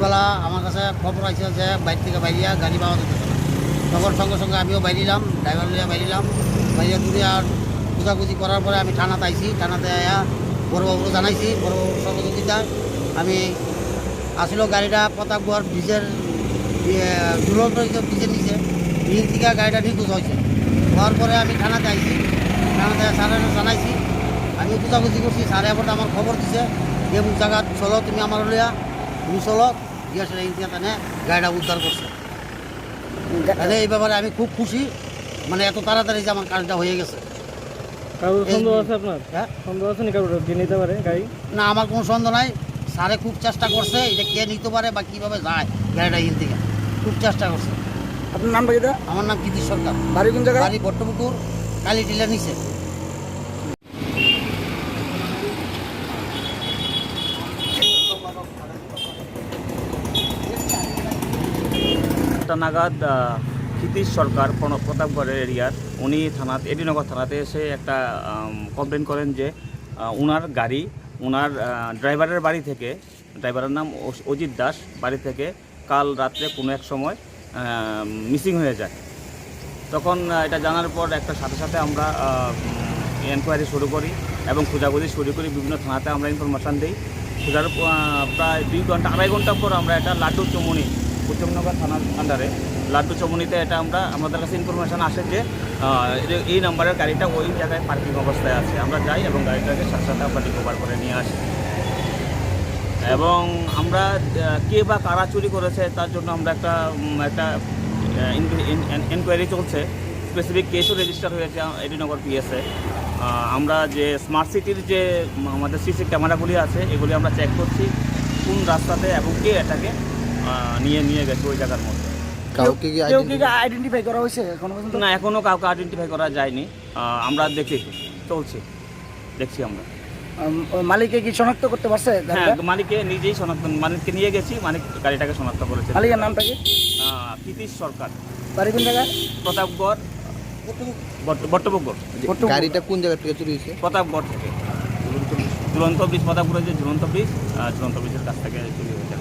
সকালবেলা আমার কাছে খবর আছে যে বাইর থেকে বাইরিয়া গাড়ি পাওয়া যেতেছে না। তখন সঙ্গে সঙ্গে আমিও বাইরিলাম, ড্রাইভার লিয়া বাইরিলাম, বাইরিয়া দূরে আর খোঁজাখুঁজি করার পরে আমি থানাতে আইছি। থানাতে আয়া বড়বাবু জানাইছি, বড়বাবুর সহযোগিতায় আমি আসিল গাড়িটা প্রতাপগড় ব্রিজের ঝুলন্ত ব্রিজের নিচে ব্রিজ থেকে গাড়িটা নিখোঁজ হয়েছে। হওয়ার পরে আমি থানাতে আইছি, থানাতে স্যারের জানাইছি, আমি খোঁজাখুঁজি করছি। স্যারে আবার আমার খবর দিছে যে এমন জায়গা চলো তুমি আমার লিয়া, তুমি চলো গিয়ে সেটা ইন্ডিয়া টানে গাড়িটা উদ্ধার করছে। তাহলে এই ব্যাপারে আমি খুব খুশি, মানে এত তাড়াতাড়ি যে আমার কাজটা হয়ে গেছে। কারোর সন্দেহ আছে আপনার? হ্যাঁ, সন্দেহ আছে না কারোর যে নিতে পারে গাড়ি? না, আমার কোনো সন্দেহ নাই। স্যারে খুব চেষ্টা করছে এটা কে নিতে পারে বা কীভাবে যায় গাড়িটা ইন থেকে, খুব চেষ্টা করছে। আপনার নামটা যেটা? আমার নাম কৃতি সরকার, বাড়ি কোন জায়গায়? বাড়ি বট্টপুকুর, কালী টিলার নিচে। নাগাদ ক্ষিতীশ সরকার প্রতাপগড়ের এরিয়ার উনি থানাতে এডিনগর থানাতে এসে একটা কমপ্লেন করেন যে উনার গাড়ি উনার ড্রাইভারের বাড়ি থেকে, ড্রাইভারের নাম অজিত দাস, বাড়ি থেকে কাল রাত্রে কোনো এক সময় মিসিং হয়ে যায়। তখন এটা জানার পর একটা সাথে সাথে আমরা এনকোয়ারি শুরু করি এবং খোঁজাখুঁজি শুরু করি। বিভিন্ন থানাতে আমরা ইনফরমেশান দিই। খোঁজার প্রায় 2 ঘন্টা 2.5 ঘন্টা পর আমরা এটা লাড্ডু চমুনি, উত্তমনগর থানার আন্ডারে লাড্ডু চমুনিতে এটা আমাদের কাছে ইনফরমেশান আসে যে এই নাম্বারের গাড়িটা ওই জায়গায় পার্কিং অবস্থায় আছে। আমরা যাই এবং গাড়িটাকে সাথে সাথে আমরা রিকভার করে নিয়ে আসি এবং আমরা কে বা কারা চুরি করেছে তার জন্য আমরা একটা এনকোয়ারি চলছে। স্পেসিফিক কেসও রেজিস্টার হয়েছে এডিনগর পিএসএ। আমরা যে স্মার্ট সিটির যে আমাদের সিসি ক্যামেরাগুলি আছে এগুলি আমরা চেক করছি কোন রাস্তাতে এবং কে এটাকে নিয়ে গেছে ওই জায়গার মধ্যে। কেউ কি আইডেন্টিফাই করা হয়েছে এখনো পর্যন্ত? না, এখনও কাউকে আইডেন্টিফাই করা যায়নি। আমরা দেখছি আমরা। মালিককে কি শনাক্ত করতে পারছে? হ্যাঁ, মালিককে নিজেই মালিককে নিয়ে গেছি, মালিক গাড়িটাকে শনাক্ত করেছে। মালিকের নামটা কি? ক্ষিতীশ সরকার, বাড়ি কোন জায়গায়? প্রতাপগড়, বট্টপুকুর। গাড়িটা কোন জায়গা থেকে চুরি হয়েছে? প্রতাপগড় থেকে ঝুলন্ত ব্রিজ, প্রতাপগড়ের যে ঝুলন্ত ব্রিজের কাছ থেকে চুরি হয়েছে।